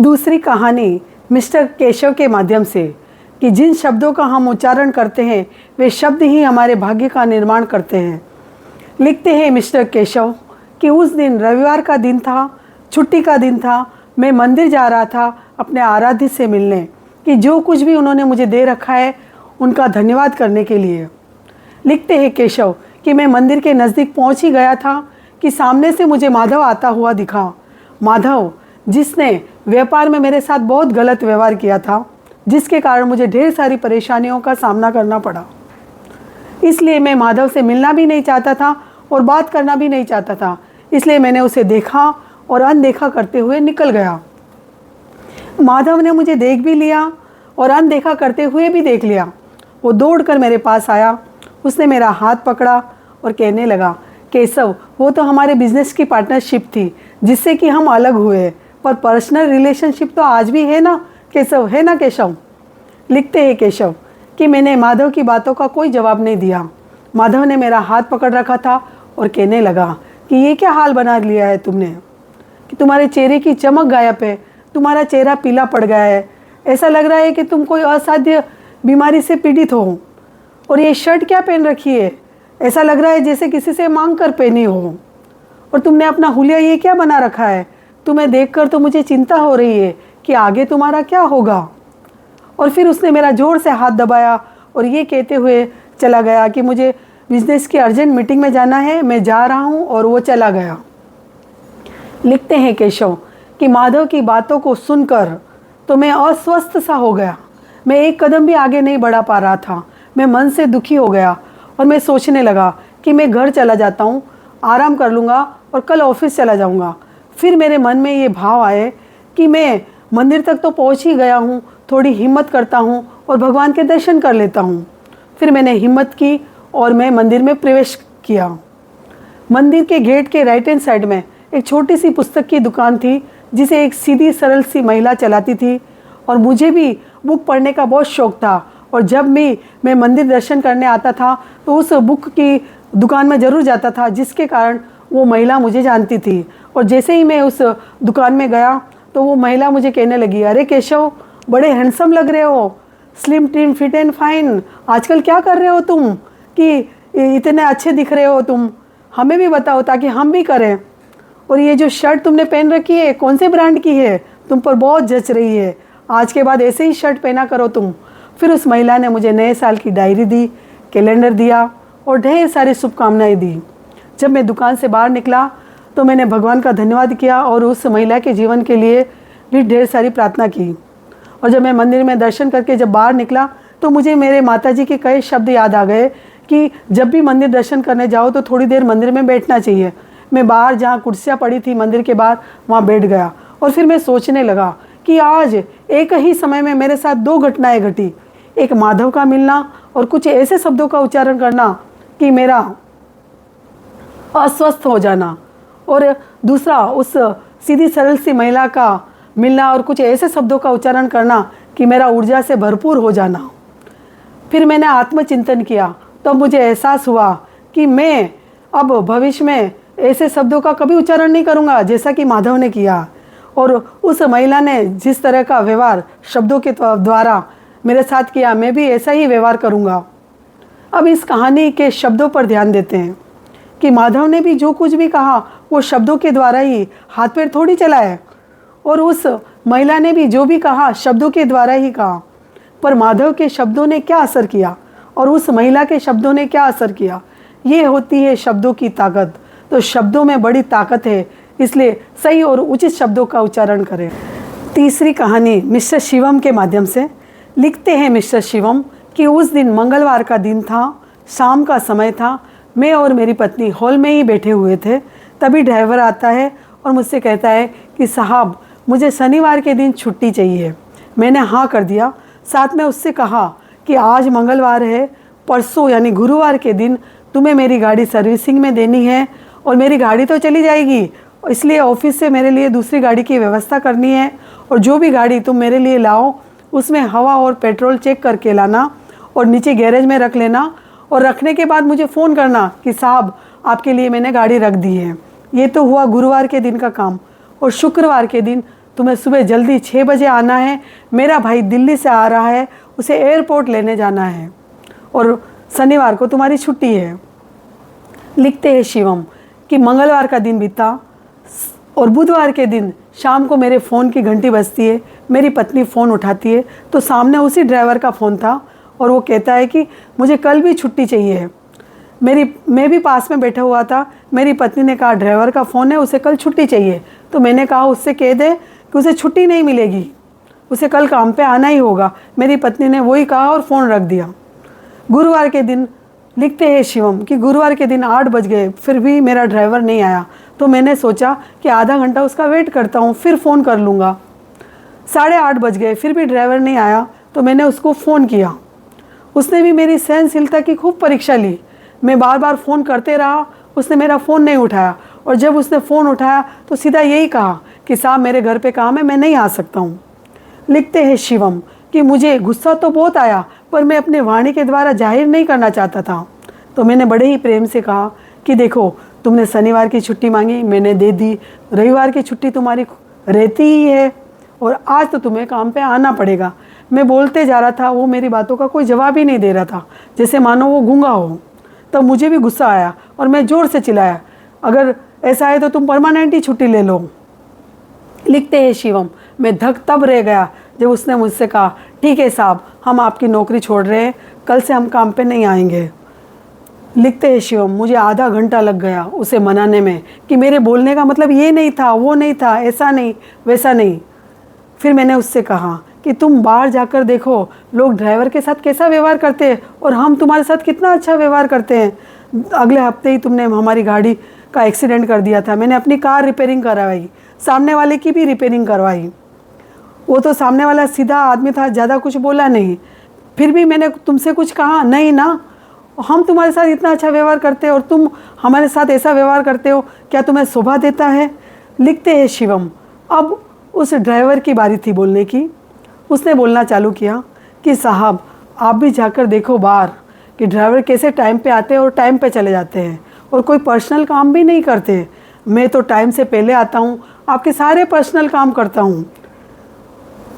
दूसरी कहानी मिस्टर केशव के माध्यम से कि जिन शब्दों का हम उच्चारण करते हैं वे शब्द ही हमारे भाग्य का निर्माण करते हैं। लिखते हैं मिस्टर केशव कि उस दिन रविवार का दिन था, छुट्टी का दिन था। मैं मंदिर जा रहा था अपने आराध्य से मिलने कि जो कुछ भी उन्होंने मुझे दे रखा है उनका धन्यवाद करने के लिए। लिखते हैं केशव कि मैं मंदिर के नज़दीक पहुंच ही गया था कि सामने से मुझे माधव आता हुआ दिखा। माधव जिसने व्यापार में मेरे साथ बहुत गलत व्यवहार किया था, जिसके कारण मुझे ढेर सारी परेशानियों का सामना करना पड़ा। इसलिए मैं माधव से मिलना भी नहीं चाहता था और बात करना भी नहीं चाहता था। इसलिए मैंने उसे देखा और अनदेखा करते हुए निकल गया। माधव ने मुझे देख भी लिया और अनदेखा करते हुए भी देख लिया। वो दौड़कर मेरे पास आया, उसने मेरा हाथ पकड़ा और कहने लगा, केशव वो तो हमारे बिजनेस की पार्टनरशिप थी जिससे कि हम अलग हुए, पर पर्सनल रिलेशनशिप तो आज भी है ना केशव, है ना केशव। लिखते हैं केशव कि मैंने माधव की बातों का कोई जवाब नहीं दिया। माधव ने मेरा हाथ पकड़ रखा था और कहने लगा कि ये क्या हाल बना लिया है तुमने कि तुम्हारे चेहरे की चमक गायब है, तुम्हारा चेहरा पीला पड़ गया है, ऐसा लग रहा है कि तुम कोई असाध्य बीमारी से पीड़ित हो। और ये शर्ट क्या पहन रखी है, ऐसा लग रहा है जैसे किसी से मांग कर पहनी हो। और तुमने अपना हुलिया ये क्या बना रखा है, तुम्हें देखकर तो मुझे चिंता हो रही है कि आगे तुम्हारा क्या होगा। और फिर उसने मेरा जोर से हाथ दबाया और ये कहते हुए चला गया कि मुझे बिजनेस की अर्जेंट मीटिंग में जाना है, मैं जा रहा हूँ, और वो चला गया। लिखते हैं केशव कि माधव की बातों को सुनकर तो मैं अस्वस्थ सा हो गया। मैं एक कदम भी आगे नहीं बढ़ा पा रहा था। मैं मन से दुखी हो गया और मैं सोचने लगा कि मैं घर चला जाता हूँ, आराम कर लूँगा और कल ऑफिस चला जाऊँगा। फिर मेरे मन में ये भाव आए कि मैं मंदिर तक तो पहुँच ही गया हूँ, थोड़ी हिम्मत करता हूँ और भगवान के दर्शन कर लेता हूँ। फिर मैंने हिम्मत की और मैं मंदिर में प्रवेश किया। मंदिर के गेट के राइट हैंड साइड में एक छोटी सी पुस्तक की दुकान थी जिसे एक सीधी सरल सी महिला चलाती थी। और मुझे भी बुक पढ़ने का बहुत शौक़ था और जब भी मैं मंदिर दर्शन करने आता था तो उस बुक की दुकान में ज़रूर जाता था, जिसके कारण वो महिला मुझे जानती थी। और जैसे ही मैं उस दुकान में गया तो वो महिला मुझे कहने लगी, अरे केशव बड़े हैंडसम लग रहे हो, slim trim fit and fine, आजकल क्या कर रहे हो तुम कि इतने अच्छे दिख रहे हो तुम, हमें भी बताओ ताकि हम भी करें। और ये जो शर्ट तुमने पहन रखी है कौन से ब्रांड की है, तुम पर बहुत जच रही है, आज के बाद ऐसे ही शर्ट पहना करो तुम। फिर उस महिला ने मुझे नए साल की डायरी दी, कैलेंडर दिया और ढेर सारी शुभकामनाएं दी। जब मैं दुकान से बाहर निकला तो मैंने भगवान का धन्यवाद किया और उस महिला के जीवन के लिए भी ढेर सारी प्रार्थना की। और जब मैं मंदिर में दर्शन करके जब बाहर निकला तो मुझे मेरे माताजी के कई शब्द याद आ गए कि जब भी मंदिर दर्शन करने जाओ तो थोड़ी देर मंदिर में बैठना चाहिए। मैं बाहर जहाँ कुर्सियाँ पड़ी थी मंदिर के बाहर वहाँ बैठ गया और फिर मैं सोचने लगा कि आज एक ही समय में मेरे साथ दो घटनाएं घटी, एक माधव का मिलना और कुछ ऐसे शब्दों का उच्चारण करना कि मेरा अस्वस्थ हो जाना, और दूसरा उस सीधी सरल सी महिला का मिलना और कुछ ऐसे शब्दों का उच्चारण करना कि मेरा ऊर्जा से भरपूर हो जाना। फिर मैंने आत्मचिंतन किया तो मुझे एहसास हुआ कि मैं अब भविष्य में ऐसे शब्दों का कभी उच्चारण नहीं करूँगा जैसा कि माधव ने किया। और उस महिला ने जिस तरह का व्यवहार शब्दों के द्वारा मेरे साथ किया, मैं भी ऐसा ही व्यवहार करूँगा। अब इस कहानी के शब्दों पर ध्यान देते हैं कि माधव ने भी जो कुछ भी कहा वो शब्दों के द्वारा ही, हाथ पैर थोड़ी चलाए, और उस महिला ने भी जो भी कहा शब्दों के द्वारा ही कहा। पर माधव के शब्दों ने क्या असर किया और उस महिला के शब्दों ने क्या असर किया, ये होती है शब्दों की ताकत। तो शब्दों में बड़ी ताकत है, इसलिए सही और उचित शब्दों का उच्चारण करें। तीसरी कहानी मिस्टर शिवम के माध्यम से। लिखते हैं मिस्टर शिवम कि उस दिन मंगलवार का दिन था, शाम का समय था। मैं और मेरी पत्नी हॉल में ही बैठे हुए थे। तभी ड्राइवर आता है और मुझसे कहता है कि साहब मुझे शनिवार के दिन छुट्टी चाहिए। मैंने हाँ कर दिया। साथ में उससे कहा कि आज मंगलवार है, परसों यानी गुरुवार के दिन तुम्हें मेरी गाड़ी सर्विसिंग में देनी है और मेरी गाड़ी तो चली जाएगी, इसलिए ऑफिस से मेरे लिए दूसरी गाड़ी की व्यवस्था करनी है। और जो भी गाड़ी तुम मेरे लिए लाओ उसमें हवा और पेट्रोल चेक करके लाना और नीचे गैरेज में रख लेना, और रखने के बाद मुझे फ़ोन करना कि साहब आपके लिए मैंने गाड़ी रख दी है। ये तो हुआ गुरुवार के दिन का काम। और शुक्रवार के दिन तुम्हें सुबह जल्दी 6 बजे आना है, मेरा भाई दिल्ली से आ रहा है, उसे एयरपोर्ट लेने जाना है और शनिवार को तुम्हारी छुट्टी है। लिखते हैं शिवम कि मंगलवार का दिन बीता और बुधवार के दिन शाम को मेरे फ़ोन की घंटी बजती है। मेरी पत्नी फ़ोन उठाती है तो सामने उसी ड्राइवर का फ़ोन था और वो कहता है कि मुझे कल भी छुट्टी चाहिए है। मैं भी पास में बैठा हुआ था। मेरी पत्नी ने कहा ड्राइवर का फ़ोन है, उसे कल छुट्टी चाहिए। तो मैंने कहा उससे कह दे कि उसे छुट्टी नहीं मिलेगी, उसे कल काम पे आना ही होगा। मेरी पत्नी ने वही कहा और फ़ोन रख दिया। गुरुवार के दिन लिखते हैं शिवम कि गुरुवार के दिन 8 बज गए, फिर भी मेरा ड्राइवर नहीं आया। तो मैंने सोचा कि आधा घंटा उसका वेट करता हूँ, फिर फ़ोन कर लूँगा। 8:30 बज गए, फिर भी ड्राइवर नहीं आया। तो मैंने उसको फ़ोन किया। उसने भी मेरी सहनशीलता की खूब परीक्षा ली। मैं बार बार फ़ोन करते रहा, उसने मेरा फ़ोन नहीं उठाया और जब उसने फ़ोन उठाया तो सीधा यही कहा कि साहब मेरे घर पे काम है, मैं नहीं आ सकता हूँ। लिखते हैं शिवम कि मुझे गुस्सा तो बहुत आया पर मैं अपने वाणी के द्वारा जाहिर नहीं करना चाहता था। तो मैंने बड़े ही प्रेम से कहा कि देखो तुमने शनिवार की छुट्टी मांगी, मैंने दे दी। रविवार की छुट्टी तुम्हारी रहती ही है और आज तो तुम्हें काम पे आना पड़ेगा। मैं बोलते जा रहा था, वो मेरी बातों का कोई जवाब ही नहीं दे रहा था, जैसे मानो वो गूंगा हो। तब मुझे भी गुस्सा आया और मैं ज़ोर से चिल्लाया, अगर ऐसा है तो तुम परमानेंट ही छुट्टी ले लो। लिखते हैं शिवम मैं धक तब रह गया जब उसने मुझसे कहा ठीक है साहब, हम आपकी नौकरी छोड़ रहे हैं, कल से हम काम पे नहीं आएंगे। लिखते हैं शिवम मुझे आधा घंटा लग गया उसे मनाने में कि मेरे बोलने का मतलब ये नहीं था, वो नहीं था, ऐसा नहीं वैसा नहीं। फिर मैंने उससे कहा कि तुम बाहर जाकर देखो लोग ड्राइवर के साथ कैसा व्यवहार करते हैं और हम तुम्हारे साथ कितना अच्छा व्यवहार करते हैं। अगले हफ्ते ही तुमने हमारी गाड़ी का एक्सीडेंट कर दिया था। मैंने अपनी कार रिपेयरिंग करवाई, सामने वाले की भी रिपेयरिंग करवाई। वो तो सामने वाला सीधा आदमी था, ज़्यादा कुछ बोला नहीं। फिर भी मैंने तुमसे कुछ कहा नहीं ना, हम तुम्हारे साथ इतना अच्छा व्यवहार करते हो और तुम हमारे साथ ऐसा व्यवहार करते हो, क्या तुम्हें शोभा देता है। लिखते हैं शिवम अब उस ड्राइवर की बारी थी बोलने की। उसने बोलना चालू किया कि साहब आप भी जाकर देखो बाहर कि ड्राइवर कैसे टाइम पे आते हैं और टाइम पे चले जाते हैं और कोई पर्सनल काम भी नहीं करते। मैं तो टाइम से पहले आता हूँ, आपके सारे पर्सनल काम करता हूँ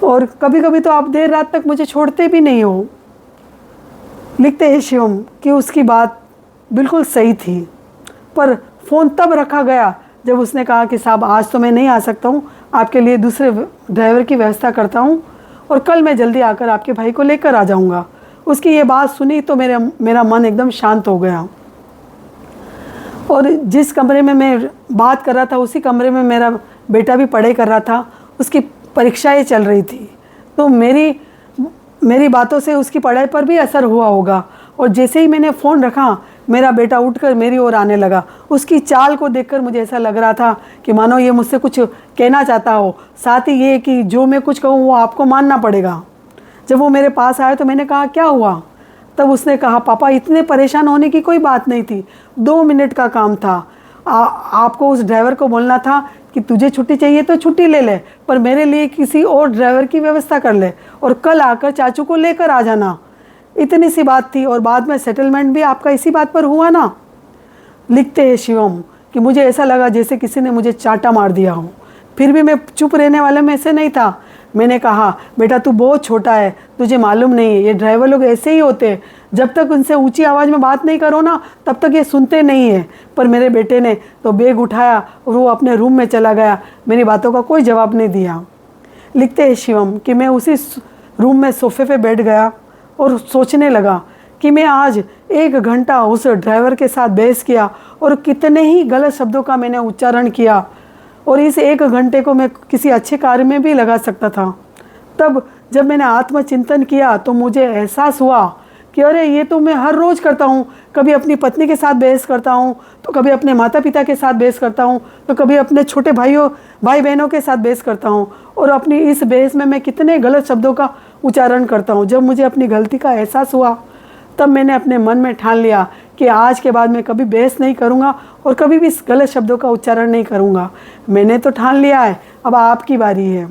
और कभी कभी तो आप देर रात तक मुझे छोड़ते भी नहीं हो। लिखते हैं शिवम कि उसकी बात बिल्कुल सही थी, पर फ़ोन तब रखा गया जब उसने कहा कि साहब आज तो मैं नहीं आ सकता हूँ, आपके लिए दूसरे ड्राइवर की व्यवस्था करता हूँ और कल मैं जल्दी आकर आपके भाई को लेकर आ जाऊँगा। उसकी ये बात सुनी तो मेरा मन एकदम शांत हो गया और जिस कमरे में मैं बात कर रहा था उसी कमरे में मेरा बेटा भी पढ़ाई कर रहा था। उसकी परीक्षाएं चल रही थी तो मेरी बातों से उसकी पढ़ाई पर भी असर हुआ होगा। और जैसे ही मैंने फ़ोन रखा मेरा बेटा उठकर मेरी ओर आने लगा। उसकी चाल को देखकर मुझे ऐसा लग रहा था कि मानो ये मुझसे कुछ कहना चाहता हो, साथ ही ये कि जो मैं कुछ कहूँ वो आपको मानना पड़ेगा। जब वो मेरे पास आया तो मैंने कहा क्या हुआ। तब उसने कहा पापा इतने परेशान होने की कोई बात नहीं थी, 2 मिनट का काम था। आपको उस ड्राइवर को बोलना था कि तुझे छुट्टी चाहिए तो छुट्टी ले ले, पर मेरे लिए किसी और ड्राइवर की व्यवस्था कर ले और कल आकर चाचू को लेकर आ जाना। इतनी सी बात थी और बाद में सेटलमेंट भी आपका इसी बात पर हुआ ना। लिखते हैं शिवम कि मुझे ऐसा लगा जैसे किसी ने मुझे चांटा मार दिया हो। फिर भी मैं चुप रहने वाले में से नहीं था। मैंने कहा बेटा तू बहुत छोटा है, तुझे मालूम नहीं है, ये ड्राइवर लोग ऐसे ही होते हैं, जब तक उनसे ऊंची आवाज़ में बात नहीं करो ना तब तक ये सुनते नहीं हैं। पर मेरे बेटे ने तो बैग उठाया और वो अपने रूम में चला गया, मेरी बातों का कोई जवाब नहीं दिया। लिखते हैं शिवम कि मैं उसी रूम में सोफे पे बैठ गया और सोचने लगा कि मैं आज 1 घंटा उस ड्राइवर के साथ बहस किया और कितने ही गलत शब्दों का मैंने उच्चारण किया और इस 1 घंटे को मैं किसी अच्छे कार्य में भी लगा सकता था। तब जब मैंने आत्मचिंतन किया तो मुझे एहसास हुआ कि अरे ये तो मैं हर रोज़ करता हूँ। कभी अपनी पत्नी के साथ बहस करता हूँ तो कभी अपने माता पिता के साथ बहस करता हूँ तो कभी अपने छोटे भाई बहनों के साथ बहस करता हूँ और अपनी इस बहस में मैं कितने गलत शब्दों का उच्चारण करता हूँ। जब मुझे अपनी गलती का एहसास हुआ तब मैंने अपने मन में ठान लिया कि आज के बाद मैं कभी बहस नहीं करूँगा और कभी भी इस गलत शब्दों का उच्चारण नहीं करूँगा। मैंने तो ठान लिया है, अब आपकी बारी है।